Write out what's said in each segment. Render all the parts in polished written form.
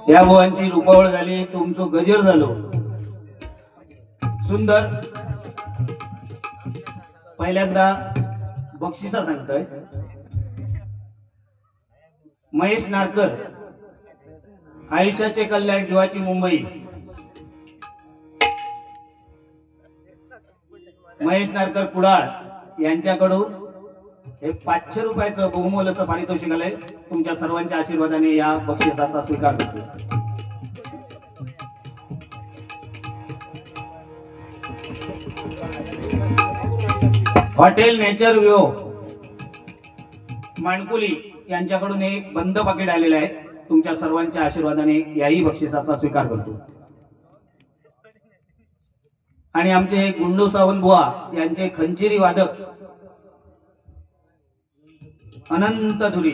या बुवांची रूपावळ झाली, तुमचं गजर झालो सुंदर. पहिल्यांदा बक्षिसा सांगतोय महेश नारकर, आयुष्याचे कल्याण जीवाची मुंबई. महेश नारकर कुडाळ यांच्याकडून हे 500 रुपयाचं बहुमोलाचं पारितोषिक आलंय. तुमच्या सर्वांच्या आशीर्वादाने या बक्षिसाचा स्वीकार करतो. हॉटेल नेचर व्ह्यू माणकुली यांच्याकडून एक बंद पाकिट आलेलं आहे. तुमच्या सर्वांच्या आशीर्वादाने याही बक्षिसाचा स्वीकार करतो. आणि आमचे गुंडू सावंत बुवा यांचे खंचिरी वादक अनंत धुरी,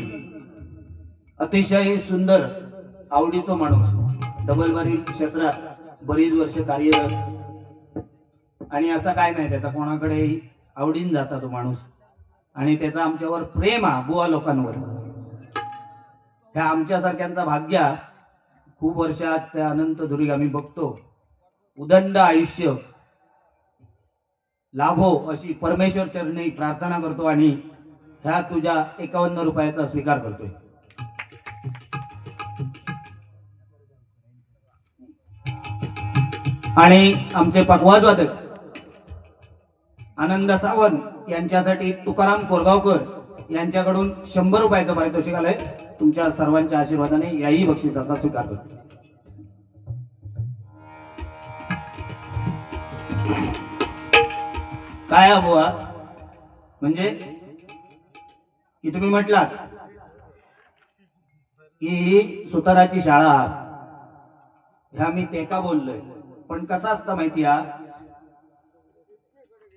अतिशय सुंदर आवडीचा माणूस, डबल बारी क्षेत्रात बरीच वर्ष कार्यरत. आणि असं काय नाही, त्याचा कोणाकडे आवडीन जाता तो माणूस. आणि त्याचा आमच्यावर प्रेम हा बुवा लोकांवर. ह्या आमच्यासारख्यांचा भाग्य. खूप वर्ष आज त्या अनंत धुरी आम्ही बघतो. उदंड आयुष्य लाभो अशी परमेश्वर चरणी प्रार्थना करतो आणि ह्या तुझ्या 51 रुपयाचा स्वीकार करतोय. आणि आमचे पखवाज वादक आनंद सावंत यांच्यासाठी तुकाराम कोरगावकर यांच्याकडून 100 रुपयाचं पारितोषिक आलंय. तुमच्या सर्वांच्या आशीर्वादाने याही बक्षिसाचा स्वीकार करतो. काय बुवा म्हणजे की तुम्ही म्हटलात की ही सुताराची शाळा, ह्या मी ते का बोललोय. पण कसं असतं माहिती या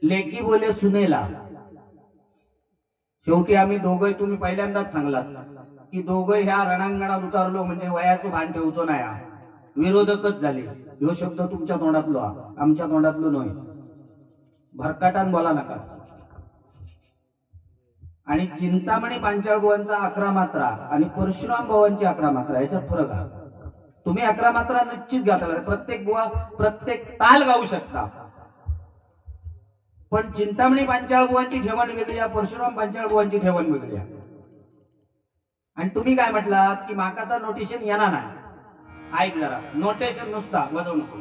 लेकी बोले सुनेला. शेवटी आम्ही दोघं, तुम्ही पहिल्यांदाच सांगलात की दोघं ह्या रणांगणात उतरलो म्हणजे वयाचं भान ठेवतो नाही. विरोधकच झाले. ह्यो शब्द तुमच्या तोंडातलो, आमच्या तोंडातलो नाही. भरकाटान बोला नका. आणि चिंतामणी पांचाळ बुवांचा 11 मात्रा आणि परशुराम भावांची 11 मात्रा याच्यात फरक आहे. तुम्ही 11 मात्रा निश्चित गाता, प्रत्येक बुवा प्रत्येक ताल गाऊ शकता. पण चिंतामणी पांचाळ बुवांची ठेवण वेगळी आहे, परशुराम पांचाळ बुवांची ठेवण वेगळी आहे. आणि तुम्ही काय म्हटलात की माका तर नोटेशन येणार नाही. ऐक जरा, नोटेशन नुसता वाजवू नको.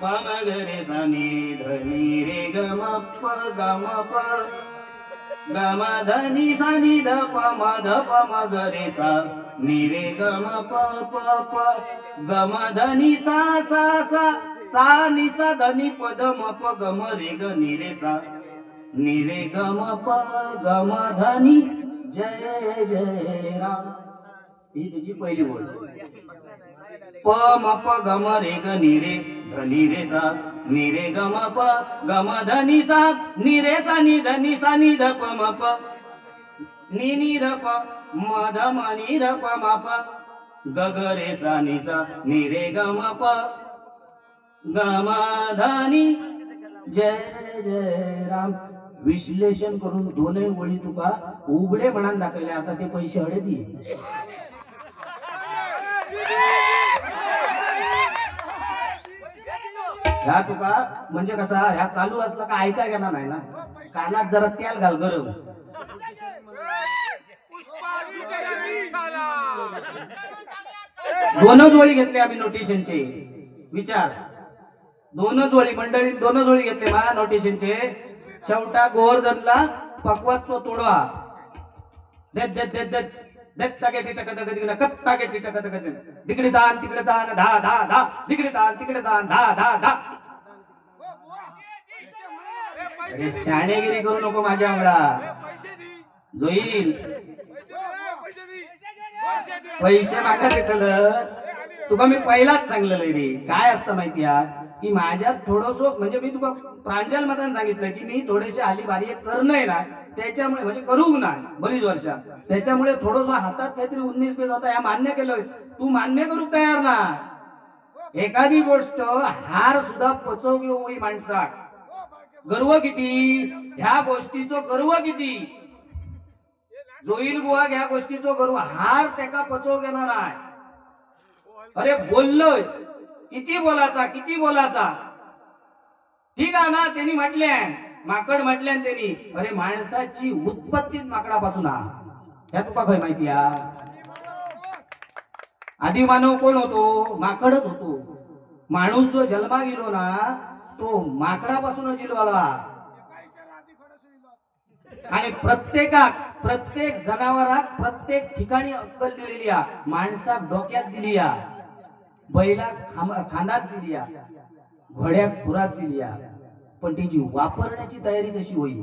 प म ग रे सा नि ध नि रे ग म प ग म प ग म ध नि सा नि ध प म ध प म ग रे सा नि रे ग म प प प ग म ध नि सा सा सा सा नि सा ध नि प ध म प ग म रे ग नि रे सा नि रे ग म प ग म ध नि जय जय राम. ही त्याची पहिली ओळ. प म प ग म रे ग नि रे ध नि रे सा नि रे ग म प ग म ध नि सा नि रे सा नि ध नि सा नि ध प म प नि नि ध प म ध म नि ध प म प ग ग रे सा नि सा नि रे ग म प ग म ध नि जय जय राम. विश्लेषण करून दोनही ओळी तुका उघडे म्हणान दाखवले. आता ते पैसे हळदी ह्या तुका म्हणजे कसा, ह्या चालू असला का ऐका घेणार नाही ना. कानात जरा तेल घाल गरम. दोनच ओळी घेतले आम्ही नोटेशनचे. विचार, दोनच ओळी मंडळी, दोनच ओळी घेतले मा नोटेशनचे. शेवटा गोवर्धनला पकवाचा तोडवा देत देत देत देत देत टाके टिटक तिकडे कत टाके टिटक तिकडे दान तिकडे दान धा धा धा तिकडे दान तिकडे दान धा धा धा. अरे शाणेगिरी करू नको माझ्या अंगडा. जोईल पैसे मागा देतलं तुका मी पहिलाच सांगलेलं रे. काय असतं माहिती आहे की माझ्यात थोडस, म्हणजे मी तुका प्रांजल मतान सांगितलं की मी थोडेसे आली बारी करणं ना, त्याच्यामुळे म्हणजे करू ना बरीच वर्ष, त्याच्यामुळे थोडस हातात काहीतरी 19 पेज होता. या मान्य केलं. तू मान्य करू तयार ना. एखादी गोष्ट हार सुद्धा पचवली होई माणसा. गर्व किती ह्या गोष्टीचं, गर्व किती. जोईल बुवा ह्या गोष्टीचं गर्व, हार त्याका पचव घेणार आहे. अरे बोललोय, किती बोलाचा किती बोलाचा. ठीक आहे ना, त्यांनी म्हटले माकड म्हटले त्यांनी, अरे माणसाची उत्पत्तीच माकडापासून हा. ह्या तुका काय माहिती हा? आधी मानव कोण होतो? माकडच होतो. माणूस जो जन्मा गेलो ना, तो माकडापासून जिलवाला. आणि प्रत्येक जनावरात प्रत्येक ठिकाणी अक्कल दिलेली आहे. माणसाक डोक्यात दिली आहे, बैला खांदात दिली आहे, घोड्यात खुरात दिली आहे, पण त्याची वापरण्याची तयारी कशी होईल?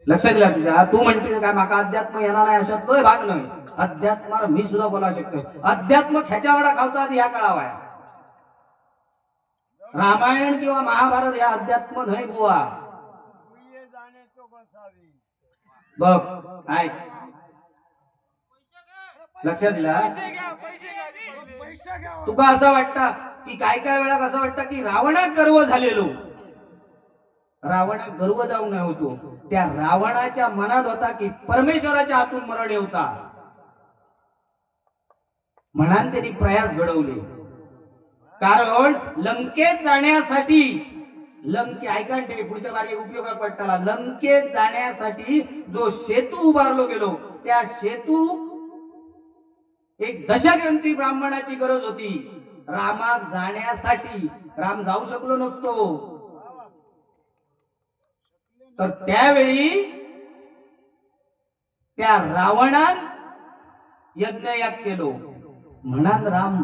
लक्षात दिला तुझ्या? तू म्हणते काय माका अध्यात्म येणार नाही, अशात लय भाग नाही. अध्यात्माला मी सुद्धा बोला शकतोय. अध्यात्म खेच्यावडा खावचा आधी ह्या काळावा आहे. रामायण किंवा महाभारत या अध्यात्म नाही बुवा. बघ ऐक, लक्षात दिला? तुका असं वाटतं की काय वेळा असं वाटतं की रावणात गर्व झालेलो. रावणात गर्व जाऊन नाही होतो, त्या रावणाच्या मनात होता की परमेश्वराच्या हातून मरण येऊचा, म्हणून त्यांनी प्रयास घडवले. कारण लंकेत जाण्यासाठी, ऐका ते पुढच्या बारी उपयोगात पडताना, लंकेत जाण्यासाठी जो सेतू उभारलो गेलो, त्या सेतू एक दशग्रंथी ब्राह्मणाची गरज होती. रामात जाण्यासाठी राम जाऊ शकलो नसतो. तर त्यावेळी त्या रावणान यज्ञयाग केलो, म्हणून राम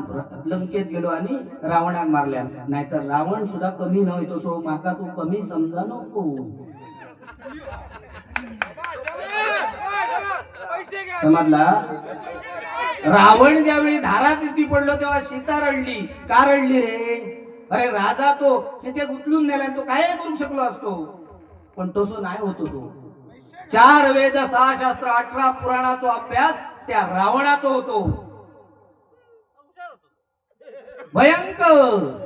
लंकेत गेलो आणि रावणाक मारल्या. नाहीतर रावण सुद्धा कमी नव्हतो. सो माका तू कमी समजा नको. समजला? रावण ज्यावेळी धारात युती पडलो तेव्हा सीता रडली. का रडली रे? अरे राजा तो सीतेक उचलून नेला, तो काय करू शकलो असतो, पण तसं नाही होतो. तो 4 वेद 6 शास्त्र 18 पुराणाचा अभ्यास त्या रावणाचा होतो. भयंकर.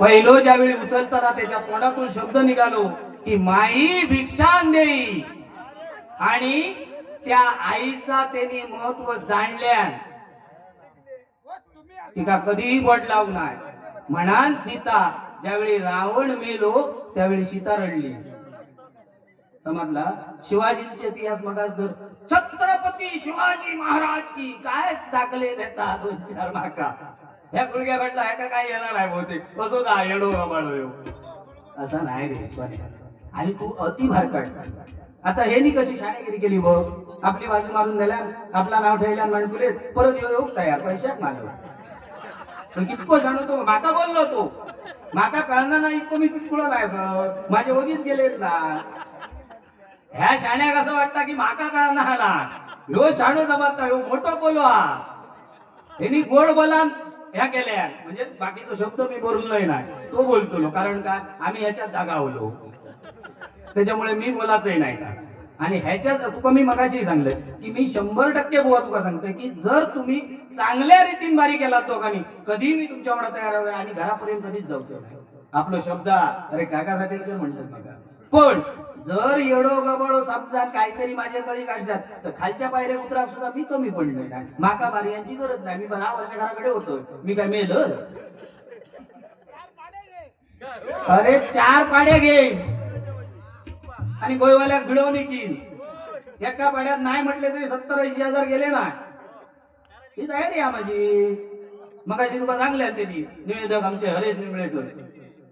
पहिलो ज्यावेळी उचलताना त्याच्या तोंडातून शब्द निघालो की माई भिक्षान देई, आणि त्या आईचा त्यांनी महत्व जाणल्या, तिका कधीही बोट लावू नाही. म्हणान सीता ज्यावेळी रावण मेलो त्यावेळी सीता रडली. समजला? शिवाजींचे इतिहास मगाच धर, छत्रपती शिवाजी महाराज की काय दाखले देता 2-4 माका. ह्या गुडघ्या भेटला ह्या का काय येणार आहे बहुतेक, बसो जा येडो बाळो असा नाही रे स्वामी. आणि तू अति भारकट. आता हे नी कशी शाळेगिरी केली बघ, आपली बाजू मारून दिल्या, आपला नाव ठेवल्या, म्हणकुले परत येऊ तयार पैशात मागव. पण कितको शाणू तो माका बोललो, तो माका कळणार नाही इतको मी कितकुळं नाही, माझे ओगीच गेलेत ना. ह्या शाण्याक असं वाटतं की माका कळणार ना, ह्यो शाणू जमत ह्यो मोठो बोलो हा. यांनी गोड बोलान ह्या केल्या, म्हणजे बाकीचा शब्द मी बोललोय नाही, तो बोलतो. कारण का आम्ही ह्याच्यात जागावलो, त्याच्यामुळे मी बोलायचंही नाही का. आणि ह्याच्यात तुका मी मगाशी सांगलंय की मी 100% बुवा तुका सांगतोय की जर तुम्ही चांगल्या रीतीने बारी केला दोघांनी, कधी मी तुमच्यावर तयार हवे आणि घरापर्यंत कधीच जाऊ नाही. आपलं शब्द अरे काकासाठी म्हणतात बघा. पण जर येडो गबळो समजा काहीतरी माझ्या गळी काढतात, तर खालच्या पायऱ्या उतराक सुद्धा मी कमी पडलोय नाही. माका बारी यांची गरज नाही. मी 10 वर्ष घराकडे होतो, मी काय मेल? अरे 4 पाड्या घेईन आणि गोयवाल्यात भिडवणी की एका पाड्यात नाही म्हटले तरी 70-80 हजार गेले ना. ही तयारी आहे माझी. मग तुका सांगल्या त्यांनी निवेदक आमचे हरेश निंबळेकर,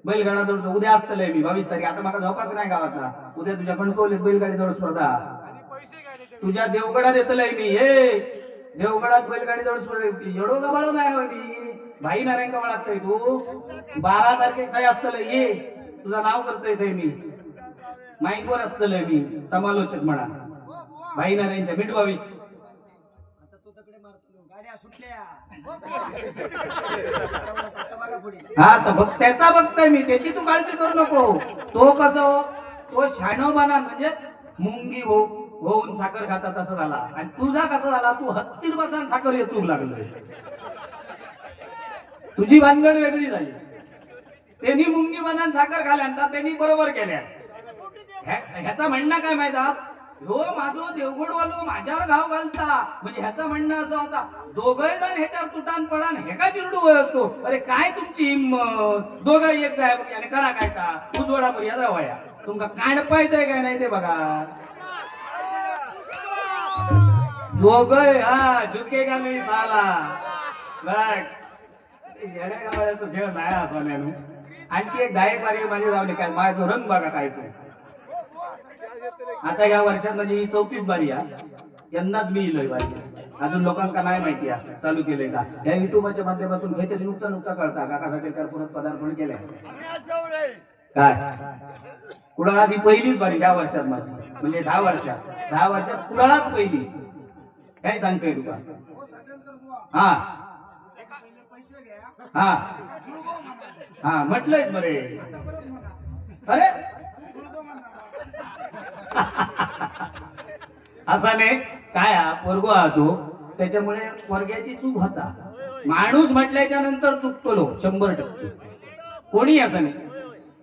बैलगाडा दौड उद्या असतलंय मी 22 तारीख. आता मला झोपाक नाही गावाचा. उद्या तुझ्या कणकवलीत बैलगाडी दौड स्पर्धा, तुझ्या देवगडात येतलंय मी. हे देवगडात बैलगाडी दौड स्पर्धा एवढं गबाळ नाही मी भाई नारायण का लागतोय. तू 12 तारखेक काय असतलंय, ये तुझं नाव करतोय ते मी माईकवर असतलंय मी समालोचक म्हणा भाई नारायणच्या मिठभावी. हा तर बघ त्याचा बघतोय मी, त्याची तू काळजी करू नको. तो कसं तो शाणोबाना म्हणजे मुंगी होऊन साखर खातात असं झाला, आणि तुझा कसा झाला तू हत्तीर बसान साखर येचू लागलोय. तुझी भानगड वेगळी झाली. त्यांनी मुंगी बनान साखर खाल्यानंतर त्यांनी बरोबर केल्या. ह्याचा म्हणणं काय माहिती, हो माझो देवगडवालो माझ्यावर घाव घालता म्हणजे ह्याचं म्हणणं असं होता दोघही जण ह्याच्यावर तुटान पडान हे का चिरडू होय असतो. अरे काय तुमची हिंमत दोघं एक जाय बघ आणि करा काय का उजवडा बरी या वया तुमका कांड पाहिजे काय नाही ते बघा दोघय हा झुकेगा नाही साला बघ येड्या गावाला खेळ नाही असा मेनू आणखी एक दायक बारी माझी जावली काय माझा रंग बघा काय तो आता या वर्षात माझी 34th बारी आहे यंदाच मी इलोय बारी अजून लोकांना नाही माहिती आहे चालू केलंय का या युट्यूबच्या माध्यमातून घेते नुकता कळता काकासाठी परत पदार्पण केलंय काय कुडाळात ही पहिलीच बारी या वर्षात माझी म्हणजे 10 वर्षात कुडाळात पहिली काय सांगतोय तुका हा हा हा म्हटलंयच बरे अरे असा नाही काय हा पोरगो हा तो त्याच्यामुळे पोरग्याची चूक होता माणूस म्हटल्याच्या नंतर चुकतो 100% कोणी असं नाही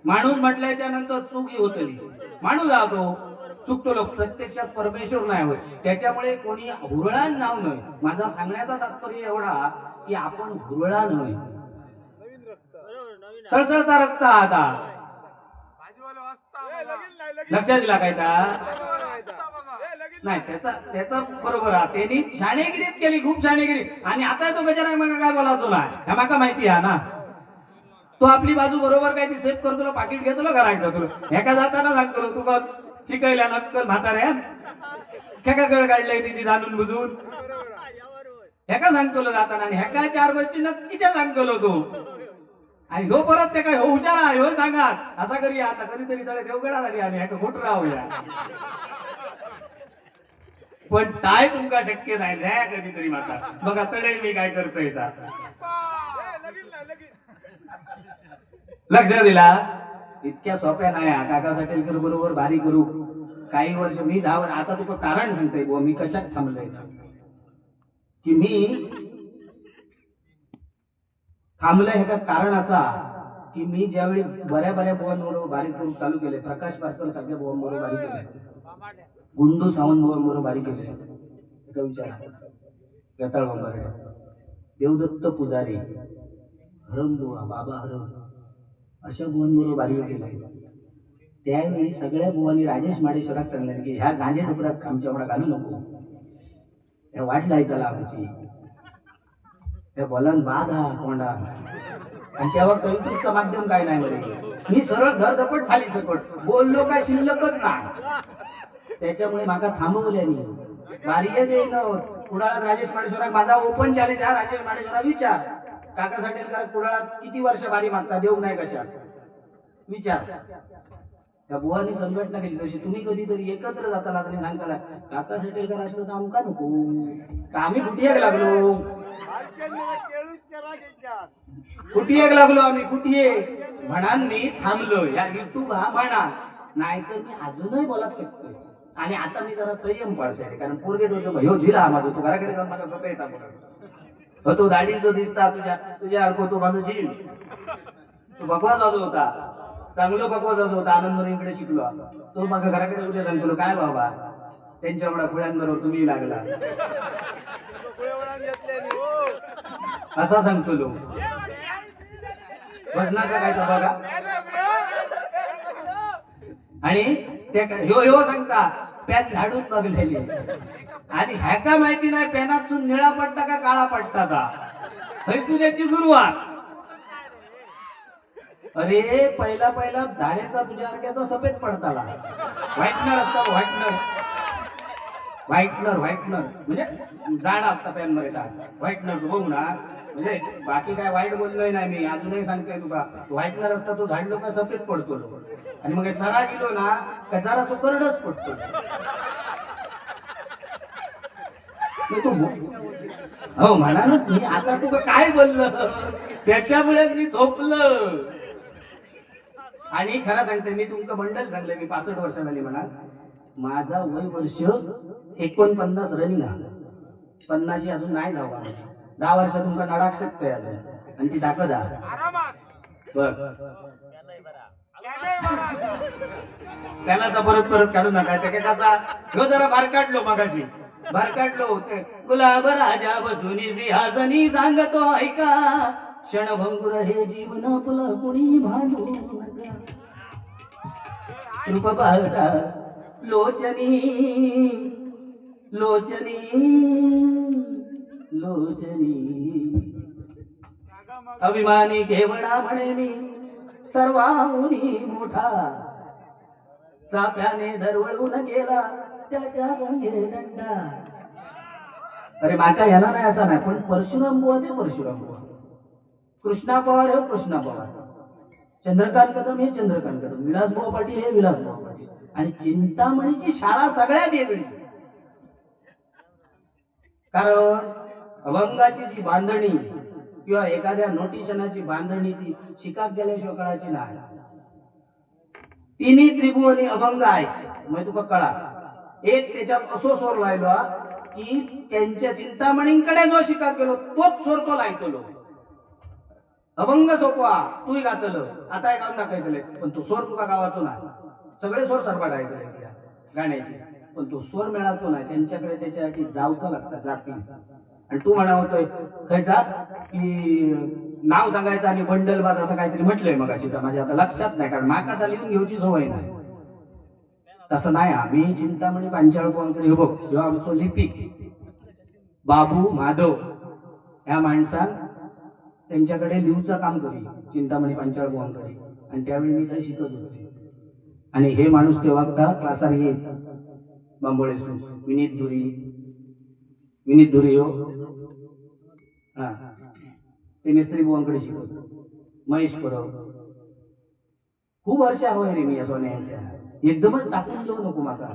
माणूस म्हटल्याच्या नंतर चूक ही होतली माणूस हा तो चुकतो प्रत्यक्षात परमेश्वर नाही होय त्याच्यामुळे कोणी हुरळान नाव नाही माझा सांगण्याचा तात्पर्य एवढा की आपण हुरळा नाही सळसळता रक्त आता लक्षात दिला काय नाही त्याचा बरोबर आहे त्यांनी शाणेगिरीच केली खूप शाणेगिरी आणि आता तो गजरा मग काय बोलावतो ना ह्या माका माहिती आहे ना तो आपली बाजू बरोबर काय ती सेफ करतो तुला पाकिट घेतो ना घरात तुला एका जाताना सांगतो तुका शिकायला नक्कल म्हाताऱ्या खेका गळ काढलंय तिची जाणून बुजून ह्याका सांगतो जाताना आणि ह्याका 4 गोष्टी नक्कीच्या सांगतो तो आणि हो परत ते काय हो हुशार आहे हो सांगा असा करी आता कधीतरी तळे देवगडा झाली आणि ह्याका खोट राहूया पण काय तुमका शक्य नाही न्याय कधीतरी माता बघा तडे मी काय करतोय लक्ष दिला इतक्या सोप्या नाही काकासाठी बरोबर भारी करू काही वर्ष मी 10 वर्ष आता तुका कारण सांगतोय बुवा मी कशात थांबलोय की मी थांबलंय ह्याचं कारण असा की मी ज्यावेळी बऱ्या बुवांबरोबर बारीक करून चालू केले प्रकाश पारकर सगळ्या बुवांबरोबर बारीक केले गुंडू सावंत बुवांबरोबर बारीक केले एका विचार वेताळ बांबारडे देवदत्त पुजारी हरम बुवा बाबा हरम अशा बुवांबरोबर बारीक केले त्यावेळी सगळ्या बुवांनी राजेश माडेश्वरात सांगितलं की ह्या गांजे डुकरात आमच्याकडे घालू नको त्या वाट लायताला आमची त्या बोलान बाद हा कोंडा आणि तेव्हा कवितेचं माध्यम काय नाही बरे मी सरळ धडधपट झाली सकट बोललो काय शिल्लकच नाही त्याच्यामुळे माका थांबवल्यानी बारीच येईन कुडाळात राजेश माडेश्वराक माझा ओपन चॅलेंज हा राजेश माडेश्वरा विचार काकासाठी कुडाळात किती वर्ष बारी मागता देऊ नाही कशा विचार त्या बुवानी संघटना केली तशी तुम्ही कधीतरी एकत्र जाताना आणि सांगताला काका सेटेलकर असलं तर आमका नको का आम्ही कुठे एक लागलो आम्ही कुठे म्हणान मी थांबलो या युट्यूब हा म्हणा नाहीतर मी अजूनही बोला शकतोय आणि आता मी जरा संयम पाळतोय कारण पोरगे डोकं ह्यो झिला माझा तू घराकडे जाऊन माझा स्वतः येता तो दाढी जो दिसता तुझ्या अर्को तो माझा झील तो भगवा जाजो होता चांगलं बकवास होता आनंद इकडे शिकलो तो मग घराकडे उद्या सांगतो काय बाबा त्यांच्या एवढ्या फुळ्यांबरोबर तुम्ही लागला असा सांगतो लो वजनाचा काय तो बघा आणि ते ह्यो सांगता पॅन झाडून बघलेली आणि ह्याका माहिती नाही पॅनातून निळा पडता का काळा पडता का हैसुल्याची सुरुवात अरे पहिला धारेचा तुझ्या अर्ग्याचा सफेद पडताला व्हाईटनर असता व्हाईटनर म्हणजे जाण असता पॅन मध्ये व्हाईटनर बघू ना म्हणजे बाकी काय वाईट बोललोय नाही मी अजूनही सांगतोय तुका व्हाईटनर असता तो झाडलो का सफेद पडतो आणि मग सरा गेलो ना का जरा सुकरडच पडतो हो म्हणा ना मी आता तुका काय बोललो त्याच्यामुळे मी झोपलं आणि खरं सांगते मी तुमचं बंडल सांगलं मी 65 वर्ष झाली म्हणा माझा वय वर्ष 49 रनिंग हा 50 अजून नाही जाऊ 10 वर्ष तुमचा नडाक शकतोय अजून आणि ती दाखव जा बर त्याला तर परत परत काढू नका. त्या कसा ह्यो जरा बार काढलो मगाशी, बार काढलो ते गुलाब राजा बसून सिंहासनी सांगतो ऐका, क्षणभंगुर हे जीवन आपलं कुणी भांडू नका. रूप पाहता लोचनी लोचनी लोचनी, अभिमानी घेवडा म्हणे मी सर्वाहुनी मोठा, चाप्याने दरवळून गेला त्याच्या संगे दंडा. अरे माका येणार नाही असा नाही, पण परशुराम बुवा ते परशुराम बुवा, कृष्णा पवार हे कृष्णा पवार, चंद्रकांत कदम हे चंद्रकांत कदम, विलासभाऊ पाटील हे विलासभाऊ पाटील, आणि चिंतामणीची शाळा सगळ्यात वेगळी. कारण अभंगाची जी बांधणी किंवा एखाद्या नोटिशनाची बांधणी ती शिकाक गेल्याशिवाय कळाची नाही. तिन्ही त्रिभुवनी अभंग आहे मग तुका कळा. एक त्याच्यात असो स्वर लायलो की त्यांच्या चिंतामणींकडे जो शिकाक गेलो तोच स्वर तो लायतलो. अभंग सोपवा तूही गातलं, आता एक दाखवायचले, पण तो स्वर तुका गावाचो नाही. सगळे स्वर सरपाट आहे गाण्याचे, पण तो स्वर मिळातो नाही. त्यांच्याकडे त्याच्यासाठी जावचा लागतात जाती. आणि तू म्हणा होतोय खय जात की नाव सांगायचं आणि बंडल बाद असं काहीतरी म्हटलंय मग अशी, माझ्या आता लक्षात नाही, कारण माका आता लिहून घेऊची सवय नाही. तसं नाही. आम्ही चिंतामणी पांचाळपूरकडे हे बघ, जेव्हा आमचं लिपिक बाबू माधव ह्या माणसान त्यांच्याकडे लिहूचं काम करी चिंतामणी पांचाळपूरकडे, आणि त्यावेळी मी काही शिकत होते. आणि हे माणूस तेव्हा क्लासार येत बांबोळे विनीत धुरी हो हा, ते मिस्त्री बुवांकडे शिकवतो. महेश परब खूप वर्ष होय रे मी या सोन्याच्या, एकदमच टाकून देऊ नको माका.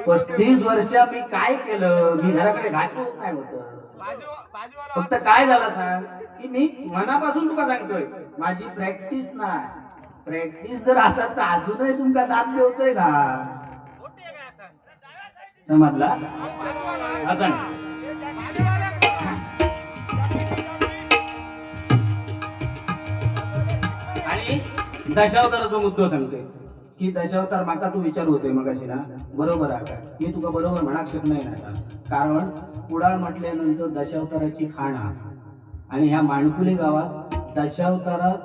35 वर्ष मी काय केलं, मी घराकडे घासू काय होतं. फक्त काय झालं सांग की मी मनापासून तुका सांगतोय, माझी प्रॅक्टिस नाही. प्रॅक्टिस जर असत तर अजूनही तुमका दाब देवतोय का, समजला असं. आणि दशावताराचा मुद्दा सांगतोय की दशावतार माका तू विचार होतोय मगाशी ना, बरोबर आहे का, मी तुका बरोबर म्हणाक शकणार नाही. कारण कुडाळ म्हटल्यानंतर दशावताराची खाणा, आणि ह्या माणकुले गावात दशावतारात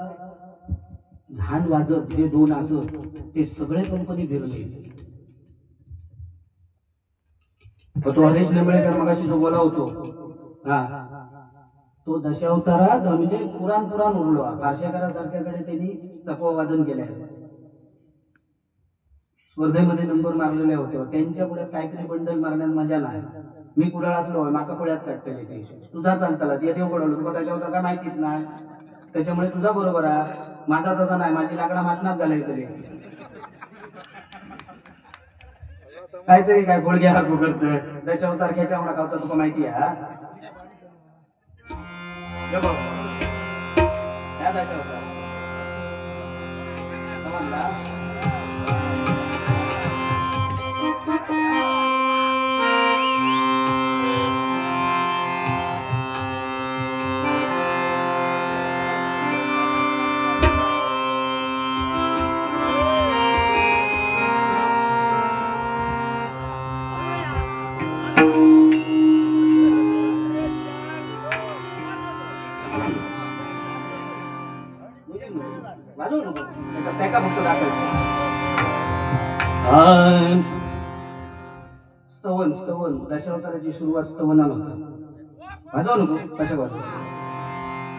झान वाजत जे दोन असत ते सगळे कंपनी फिरले. तो हरीश नेमळेकर मगाशी जो बोला होतो हा, तो दशावतारात म्हणजे पुराण उरलो. पार्शेकरासारख्याकडे त्यांनी चकवा वादन केलंय, स्पर्धेमध्ये नंबर मारलेले होते. त्यांच्या पुढ्यात काहीतरी बंडल मारण्यात मजा नाही. मी कुडाळातलो माका पुढ्यात काढतले ते तुझा चालताला ते देव पडवलं, तुला त्याच्यावर काय माहितीच नाही, त्याच्यामुळे तुझा बरोबर आहे, माझा तसा नाही. माझी लाकडा मासनात घालायला तरी काहीतरी काय घोडग्यासारखं करतोय. दशावतारख्याच्या म्हणा गावचा तुका माहिती आहे दशावतार समजला. स्तवन दशावताराची सुरुवात स्तवनाला होता. वाजव नको कशा वाजव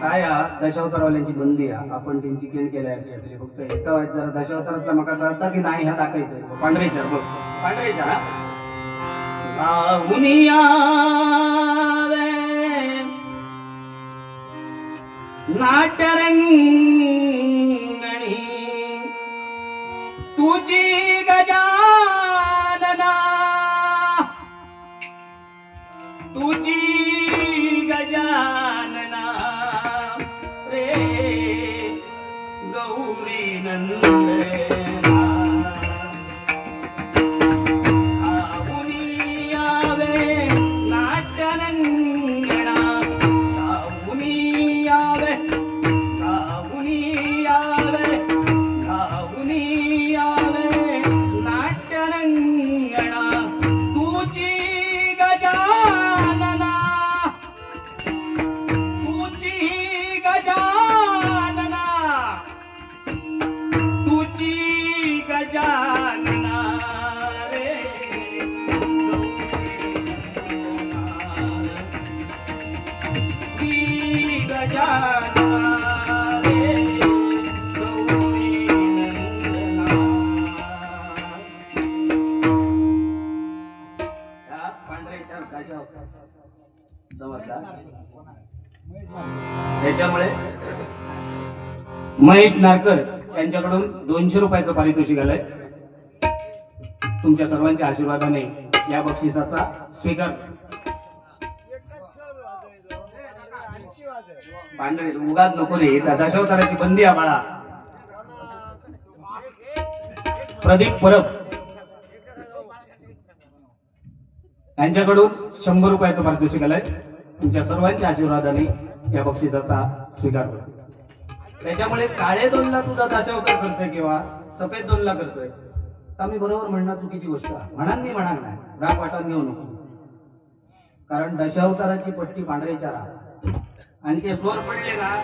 काय दशावतारवाल्यांची बंदी आहे. आपण त्यांची केण केल्या फक्त एका वाईट जरा दशावतारातला मका कळता की नाही ह्या दाखवायचं. पांढरेचार बघ पांढरेचार नाट्यरंगणी तुझी गजानना तुझी गजानना रे गौरी नंदना आऊनी यावे नाट्यरंगणा आऊनी यावे त्याच्यामुळे महेश नारकर यांच्याकडून 200 रुपयाचं पारितोषिक आलंय. तुमच्या सर्वांच्या आशीर्वादाने या बक्षिसाचा स्वीकार. पांढरे उगाच नको रे, दशावताराची बंदी आम्हाला. प्रदीप परब यांच्याकडून 100 रुपयाचं पारितोषिक आलंय. तुमच्या सर्वांच्या आशीर्वादाने या बक्षिसाचा स्वीकार करतो. त्याच्यामुळे काळे 2ला तुझा दशावतार करतोय किंवा सफेद 2ला करतोय, तर मी बरोबर म्हणणं चुकीची गोष्ट म्हणा. मी म्हणणार नाही, राग वाटून घेऊ नको. कारण दशावताराची पट्टी पांढरेच्या राहा आणि ते स्वर पडले ना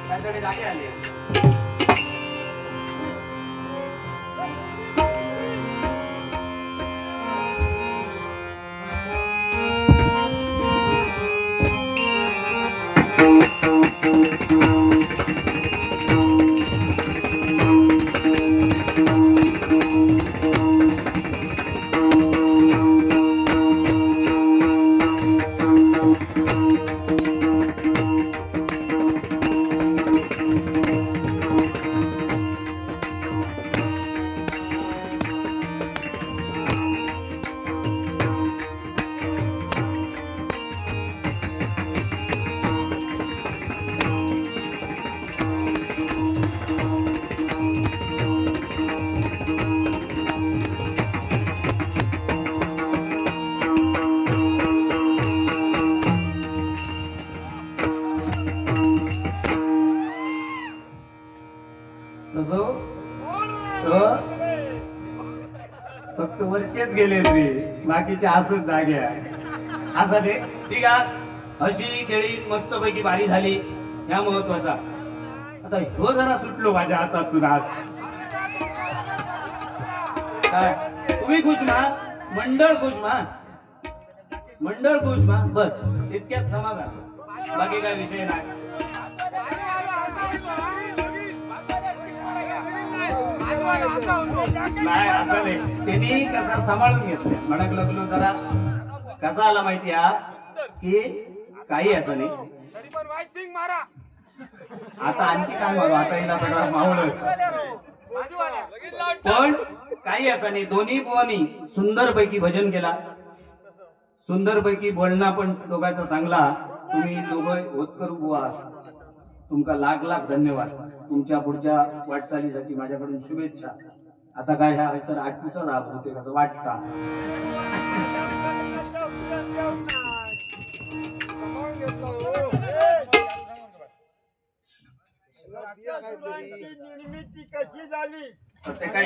त्याकडे जागे आले. फक्त वरचेच गेले ते, बाकीचे असंच जागे असं ते. ठीक आहे, अशी खेळी मस्तपैकी बारी झाली, या महत्वाचा. आता ह्यो जरा सुटलो माझ्या हातातून हात. तुम्ही खुश ना, मंडळ खुश ना, मंडळ खुश ना, बस इतक्यात समाधान, बाकी काय विषय नाही. नाही असं नाही, त्यांनी कसा सांभाळून घेतलं. म्हणक लागलो जरा कसा आला माहिती हा की काही असं नाही. आता आणखी काय मारू, आता हिला सगळं मावळ. पण काही असं नाही, दोन्ही बुवानी सुंदर पैकी भजन केला, सुंदर पैकी बोलणं पण दोघांचा चांगला. तुम्ही दोघं होतकरू बुवा, तुमका लाख लाख धन्यवाद. तुमच्या पुढच्या वाटचालीसाठी माझ्याकडून शुभेच्छा. आता काय ह्या सर आठवीचा राब होते कसं वाटता. कशी झाली ते काय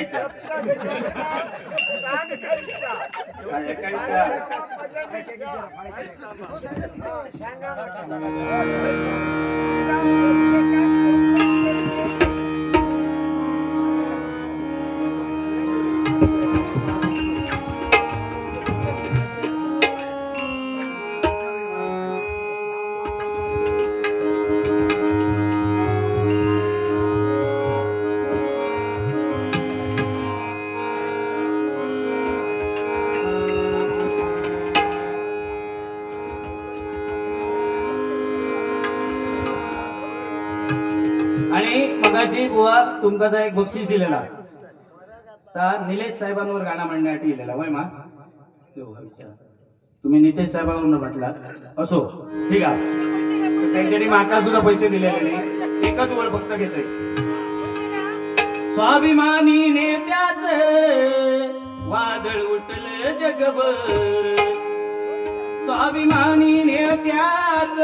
आणि मगाशी बुवा तुमका एक बक्षीस दिलेला तर निलेश साहेबांवर गाणं म्हणण्यासाठी दिलेला वय मा. तुम्ही नितेश साहेबांवर म्हटला असो, ठीक आहे. त्यांच्यानी माका सुद्धा पैसे दिलेले नाही, एकच वेळ फक्त घेतोय. स्वाभिमानी नेत्याच वादळ उठल जगभर, स्वाभिमानी नेत्याच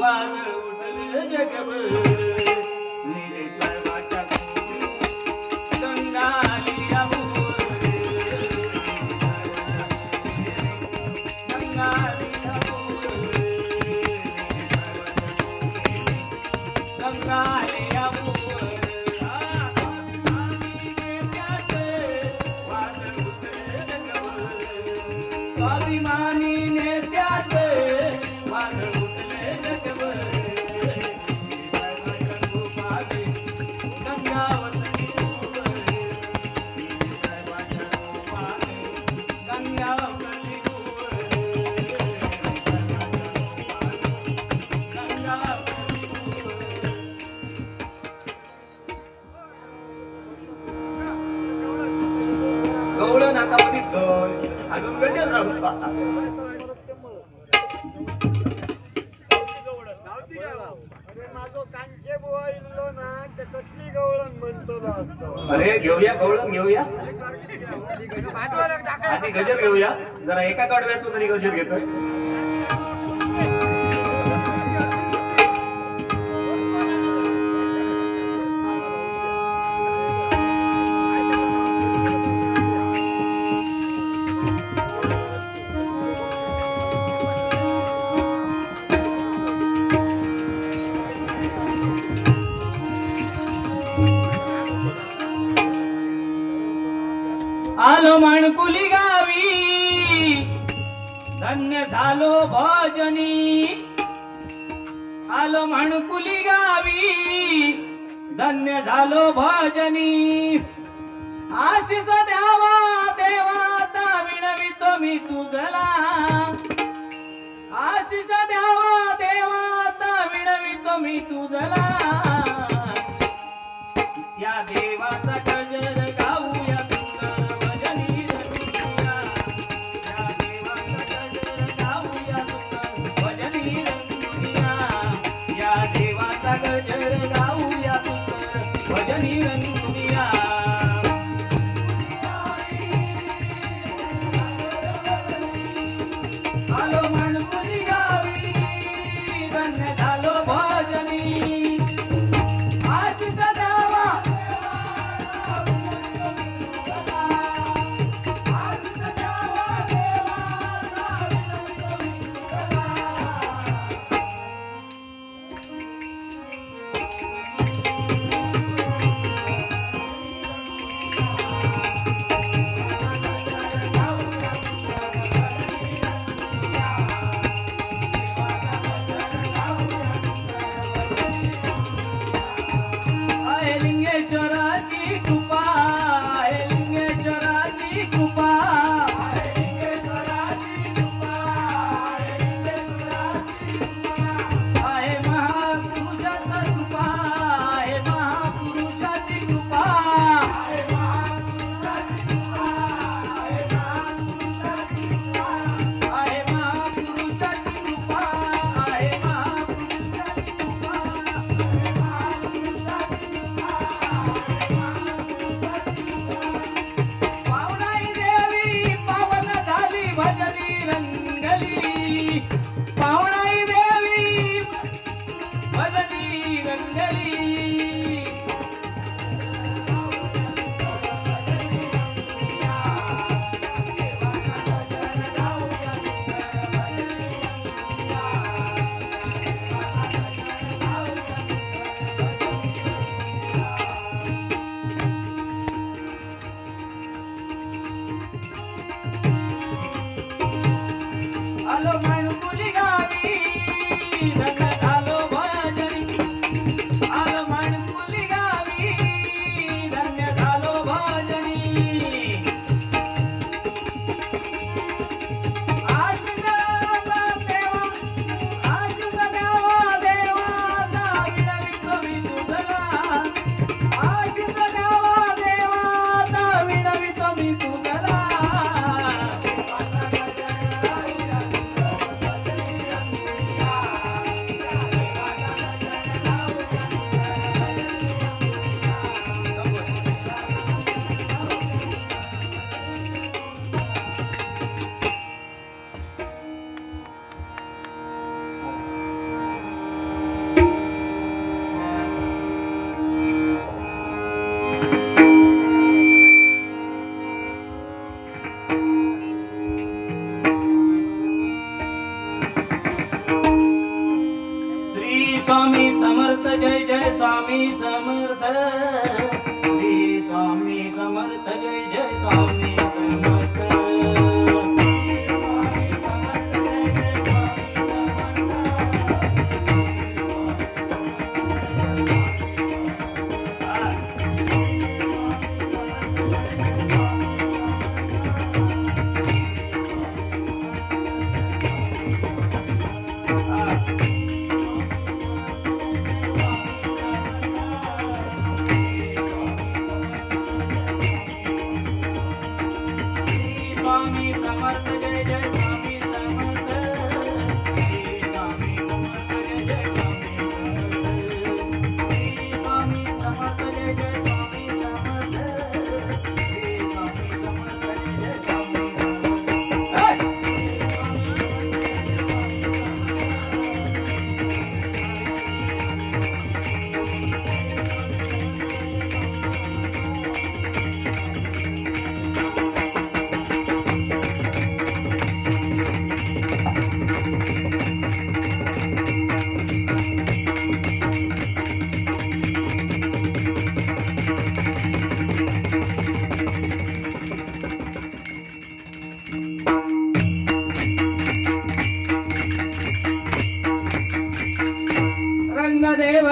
वादळ उठल जगभर. अजून गजर राहू अरे माझो कांचे बुवा इल्लो ना ते कसली गवळण म्हणतो ना असतो. अरे घेऊया गवळण घेऊया आधी गजर घेऊया जरा एका कडव्याचं तरी गजर घेतोय आलो माणकुली गावी धन्य झालो भजनी आलो माणकुली गावी धन्य झालो भजनी आशीष द्यावा देवाता विनवितो मी तुझला आशीष द्यावा देवाता विनवितो मी तुझला या देवाचा गजर गाऊया गजर गाऊया भजनी रंगुनिया आलो माणकुली गावी धन्य झालो भजनी आशीष द्यावा पावणाई देवी भजनी रंगली आलो माणकुली गावी धन्य झालो भजनी आलो माणकुली गावी धन्य झालो भजनी आशीष द्यावा देवा देवाचा विनवितो मी तुझला आशीष द्यावा देवाचा विनवितो मी तुझला स्वामी समर्थ जय जय स्वामी समर्थ श्री स्वामी समर्थ जय जय स्वामी समर्थ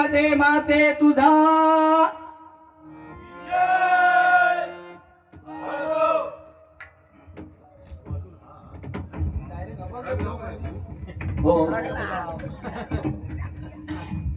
दे माते तुझा हो